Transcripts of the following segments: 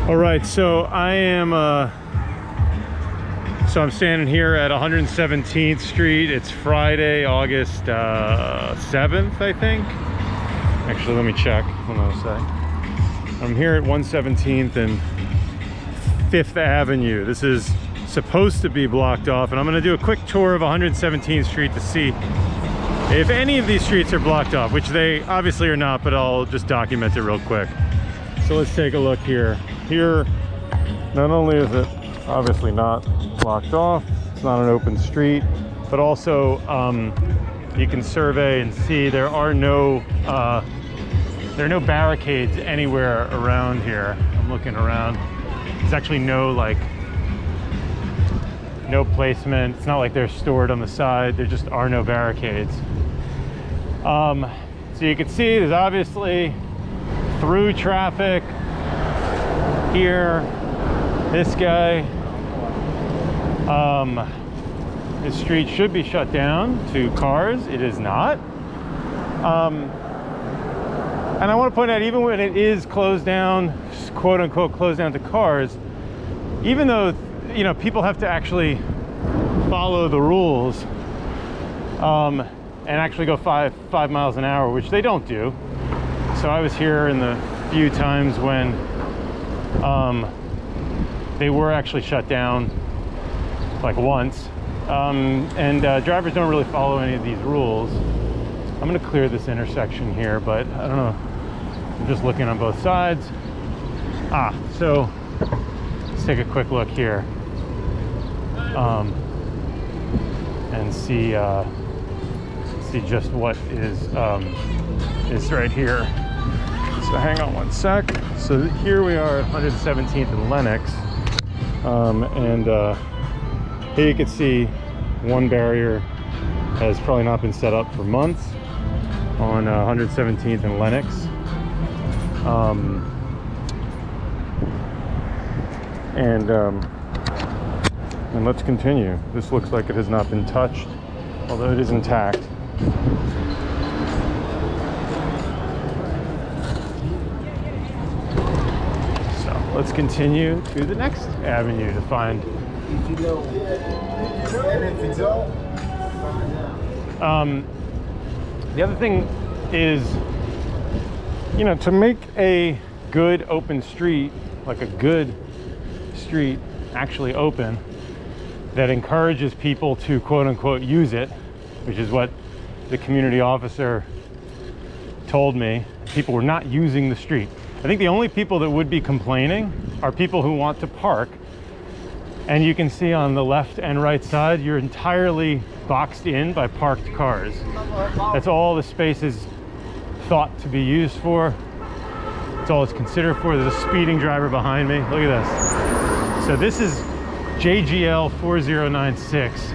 All right, so I'm standing here at 117th Street. It's Friday, August 7th, I think. Actually, let me check. Hold on a sec. I'm here at 117th and 5th Avenue. This is supposed to be blocked off, and I'm going to do a quick tour of 117th Street to see if any of these streets are blocked off, which they obviously are not, but I'll just document it real quick. So let's take a look here. Here, not only is it obviously not blocked off, it's not an open street, but also you can survey and see there are no barricades anywhere around here. I'm looking around. There's actually no placement. It's not like they're stored on the side. There just are no barricades. So you can see there's obviously through traffic here. This guy, this street should be shut down to cars. It is not. And I want to point out, even when it is closed down, quote unquote closed down to cars, even though, you know, people have to actually follow the rules and actually go five miles an hour, which they don't do. So I was here in the few times when they were actually shut down, like once, and drivers don't really follow any of these rules. I'm going to clear this intersection here, but I don't know, I'm just looking on both sides. So let's take a quick look here and see just what is right here. So hang on one sec. So here we are at 117th and Lennox, and here you can see one barrier has probably not been set up for months on 117th and Lennox. And let's continue. This looks like it has not been touched, although it is intact. Let's continue to the next avenue to find. The other thing is, you know, to make a good open street, like a good street actually open, that encourages people to quote unquote use it, which is what the community officer told me. People were not using the street. I think the only people that would be complaining are people who want to park. And you can see on the left and right side, you're entirely boxed in by parked cars. That's all the space is thought to be used for. That's all it's considered for. There's a speeding driver behind me. Look at this. So this is JGL 4096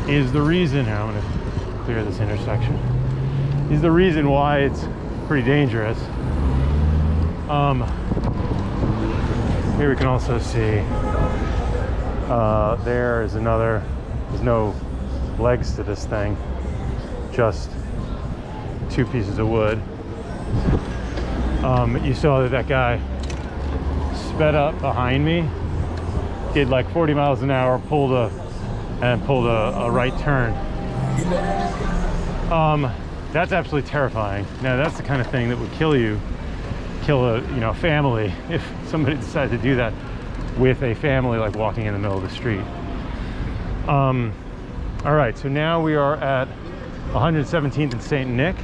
is the reason, here, I'm gonna clear this intersection, is the reason why it's pretty dangerous. Here we can also see there is another, there's no legs to this thing, just two pieces of wood. You saw that guy sped up behind me, did like 40 miles an hour, pulled a right turn. That's absolutely terrifying. Now that's the kind of thing that would kill a family if somebody decided to do that with a family, like walking in the middle of the street. All right, so now we are at 117th and St. Nick,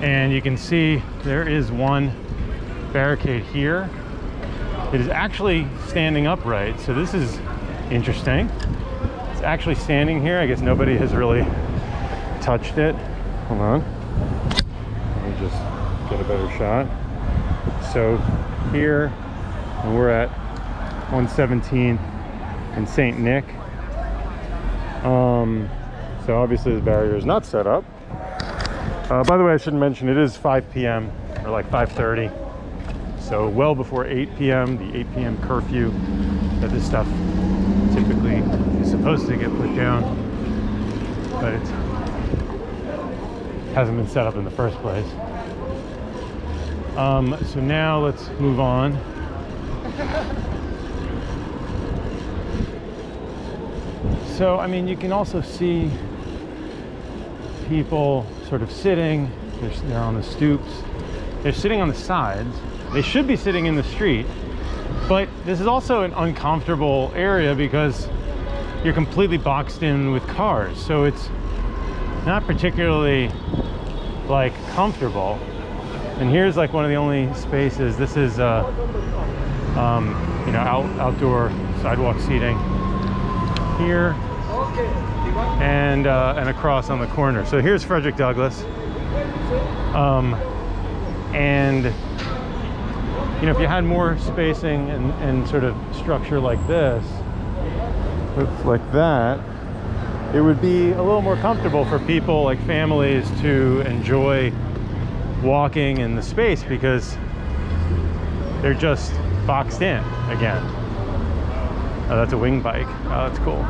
and you can see there is one barricade here. It is actually standing upright, so this is interesting. It's actually standing here. I guess nobody has really touched it. Hold on, let me just get a better shot. So here, and we're at 117 and St. Nick. So obviously the barrier is not set up. By the way, I should mention it is 5 p.m. or like 5:30. So well before 8 p.m., the 8 p.m. curfew that this stuff typically is supposed to get put down, but it hasn't been set up in the first place. So now let's move on So, I mean, you can also see people sort of sitting. They're on the stoops. They're sitting on the sides. They should be sitting in the street. But this is also an uncomfortable area because you're completely boxed in with cars. So it's not particularly like comfortable. And here's like one of the only spaces. This is you know, outdoor sidewalk seating here and across on the corner. So here's Frederick Douglass. And you know, if you had more spacing and sort of structure like this, like that, it would be a little more comfortable for people, like families, to enjoy walking in the space because they're just boxed in again. Oh, that's a wing bike. Oh, that's cool.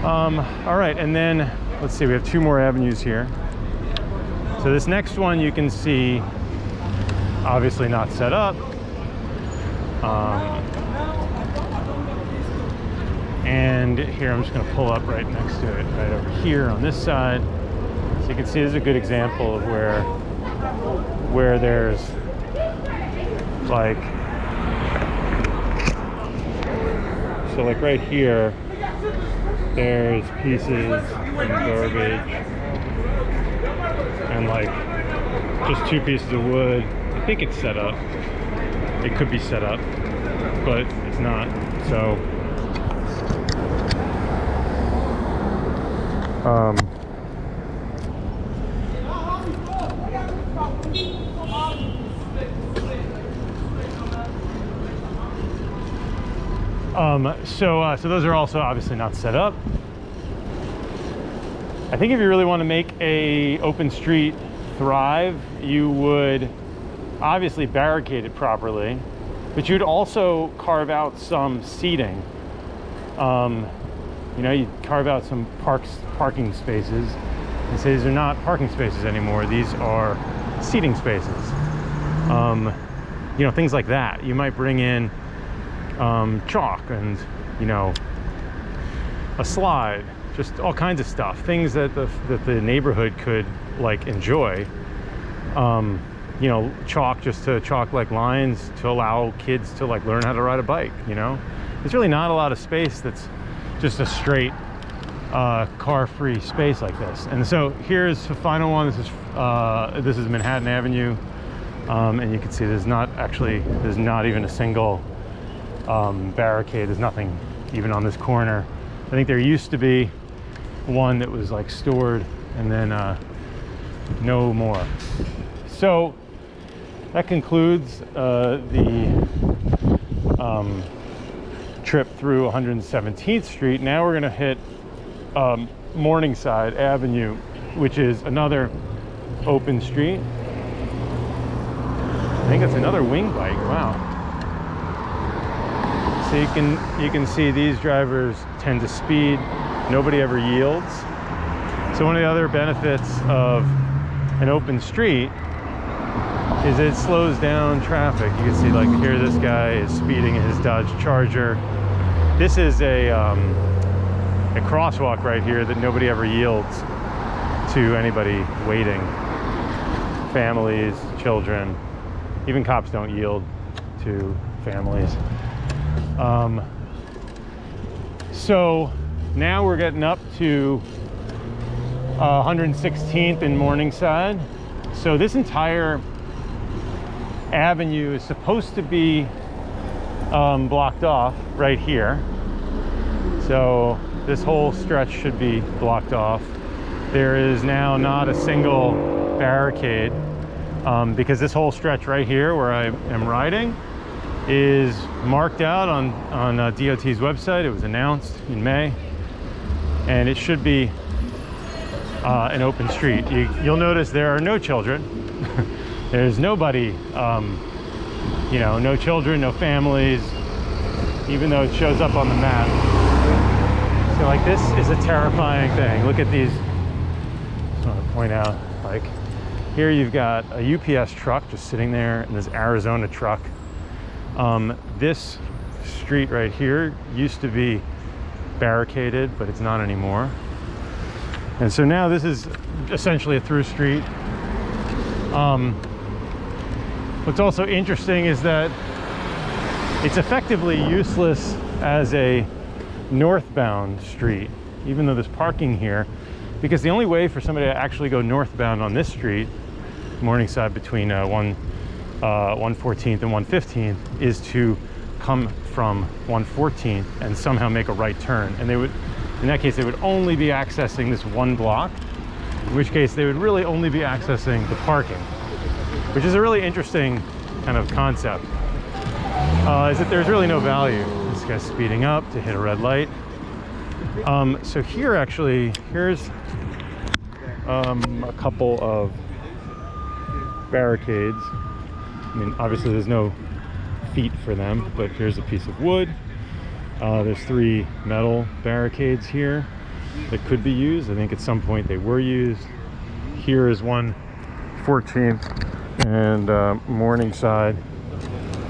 All right, and then let's see, we have two more avenues here. So this next one you can see, obviously not set up. And here I'm just going to pull up right next to it, right over here on this side. So you can see this is a good example of where there's like, so like right here, there's pieces and garbage and like just two pieces of wood. I think it's set up. It could be set up, but it's not. So so those are also obviously not set up. I think if you really want to make a open street thrive, you would obviously barricade it properly, but you'd also carve out some seating. You know, you carve out some parking spaces and say these are not parking spaces anymore, these are seating spaces. You know, things like that. You might bring in chalk and, you know, a slide, just all kinds of stuff, things that the neighborhood could like enjoy. You know, chalk, just to chalk like lines to allow kids to like learn how to ride a bike. You know, there's really not a lot of space that's just a straight car-free space like this. And so here's the final one. This is Manhattan Avenue, and you can see there's not even a single barricade. There's nothing even on this corner. I think there used to be one that was like stored, and then no more. So that concludes the trip through 117th Street. Now we're gonna hit Morningside Avenue, which is another open street. I think it's another wing bike. Wow. So you can see these drivers tend to speed. Nobody ever yields. So one of the other benefits of an open street is it slows down traffic. You can see, like, here this guy is speeding in his Dodge Charger. This is a crosswalk right here that nobody ever yields to anybody waiting. Families, children, even cops don't yield to families. So now we're getting up to 116th in Morningside. So this entire avenue is supposed to be blocked off right here. So this whole stretch should be blocked off. There is now not a single barricade because this whole stretch right here where I am riding is marked out on DOT's website. It was announced in May, and it should be an open street. You'll notice there are no children. There's nobody, you know, no children, no families, even though it shows up on the map. So like, this is a terrifying thing. Look at these. Just want to point out, like, here you've got a UPS truck just sitting there, and this Arizona truck This street right here used to be barricaded, but it's not anymore. And so now this is essentially a through street. What's also interesting is that it's effectively useless as a northbound street, even though there's parking here, because the only way for somebody to actually go northbound on this street, Morningside, between 114th and 115th, is to come from 114th and somehow make a right turn. And they would, in that case, they would only be accessing this one block, in which case they would really only be accessing the parking, which is a really interesting kind of concept. Is that there's really no value. This guy's speeding up to hit a red light. So here, actually, here's a couple of barricades. I mean, obviously there's no feet for them, but here's a piece of wood. There's 3 metal barricades here that could be used. I think at some point they were used. Here is 114th and Morningside.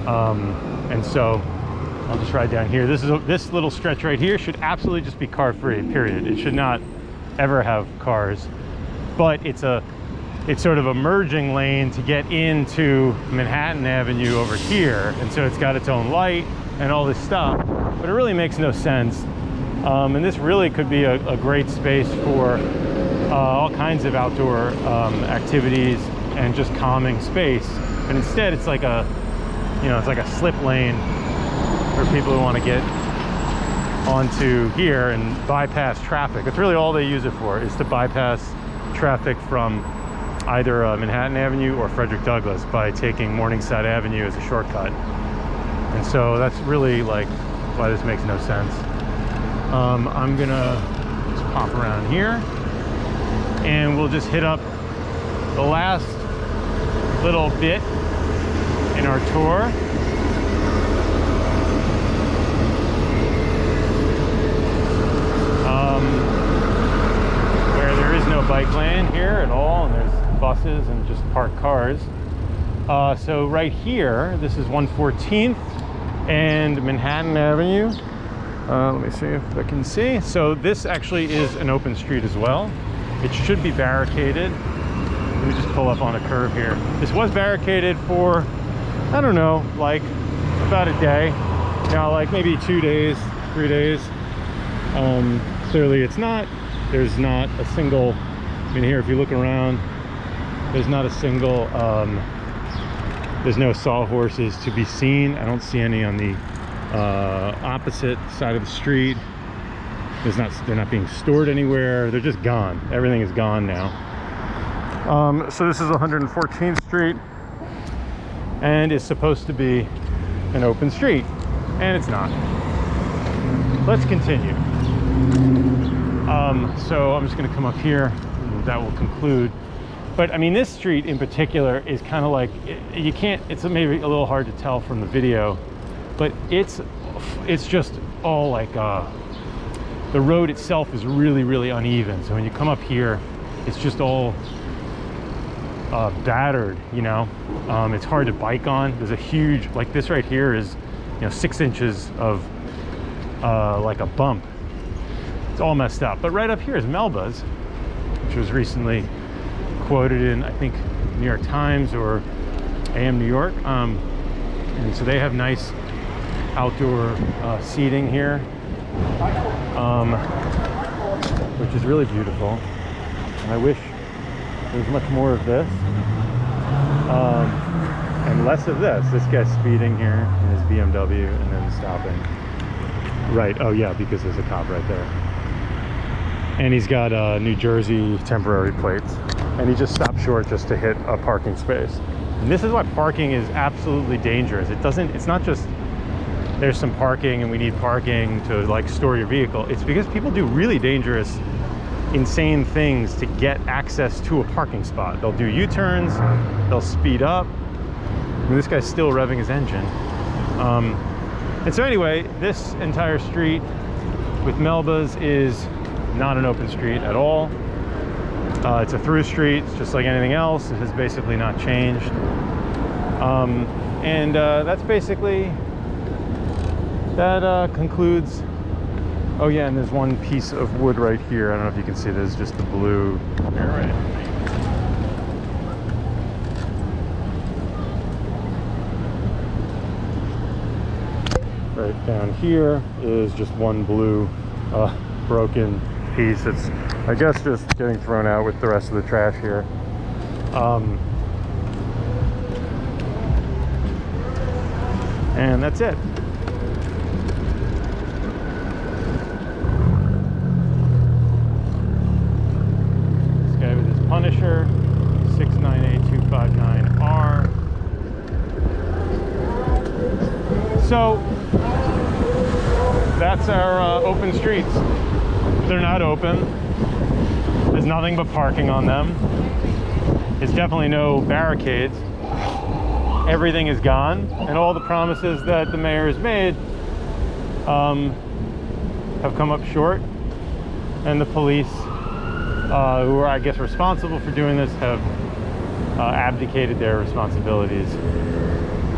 And so I'll just ride down here. This little stretch right here should absolutely just be car free, period. It should not ever have cars, but it's sort of a merging lane to get into Manhattan Avenue over here. And so it's got its own light and all this stuff, but it really makes no sense. And this really could be a great space for all kinds of outdoor activities and just calming space. And instead it's like it's like a slip lane for people who want to get onto here and bypass traffic. That's really all they use it for, is to bypass traffic from either Manhattan Avenue or Frederick Douglass by taking Morningside Avenue as a shortcut. And so that's really like why this makes no sense. I'm gonna just pop around here and we'll just hit up the last little bit in our tour. Where there is no bike lane here at all, and there's buses and just parked cars. So right here, this is 114th and Manhattan Avenue. Let me see if I can see. So this actually is an open street as well. It should be barricaded. Let me just pull up on a curve here. This was barricaded for, I don't know, like about a day. Now, like maybe 2 days, 3 days. Clearly it's not. There's not a single, I mean, here, if you look around, there's not a single, there's no sawhorses to be seen. I don't see any on the opposite side of the street. They're not being stored anywhere. They're just gone. Everything is gone now. So this is 114th Street, and it's supposed to be an open street, and it's not. Let's continue. So I'm just going to come up here, and that will conclude. But I mean, this street in particular is kind of like, you can't, it's maybe a little hard to tell from the video, but it's just all like, the road itself is really, really uneven. So when you come up here, it's just all battered, you know. It's hard to bike on. There's a huge, like this right here is, 6 inches of like a bump. It's all messed up. But right up here is Melba's, which was recently quoted in, I think, New York Times or AM New York. And so they have nice outdoor seating here, which is really beautiful. And I wish there was much more of this and less of this. This guy's speeding here in his BMW and then stopping. Right, oh yeah, because there's a cop right there. And he's got New Jersey temporary plates. And he just stopped short just to hit a parking space. And this is why parking is absolutely dangerous. It's not just there's some parking and we need parking to like store your vehicle. It's because people do really dangerous, insane things to get access to a parking spot. They'll do U-turns, they'll speed up. I mean, this guy's still revving his engine. And so anyway, this entire street with Melba's is not an open street at all. It's a through street. It's just like anything else. It has basically not changed. And that's basically, that concludes. Oh yeah, and there's one piece of wood right here. I don't know if you can see, there's just the blue. All right. Right down here is just one blue broken piece. It's, I guess, just getting thrown out with the rest of the trash here. And that's it. This guy with his Punisher, 698259R. So that's our open streets. They're not open. There's nothing but parking on them. There's definitely no barricades. Everything is gone, and all the promises that the mayor has made have come up short. And the police, who are, I guess, responsible for doing this, have abdicated their responsibilities.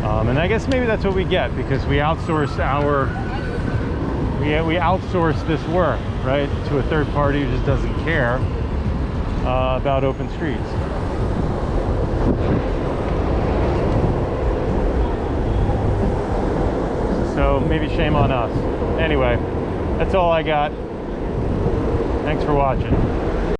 And I guess maybe that's what we get, because we outsource we outsource this work, right, to a third party who just doesn't care about open streets. So maybe shame on us. Anyway, that's all I got. Thanks for watching.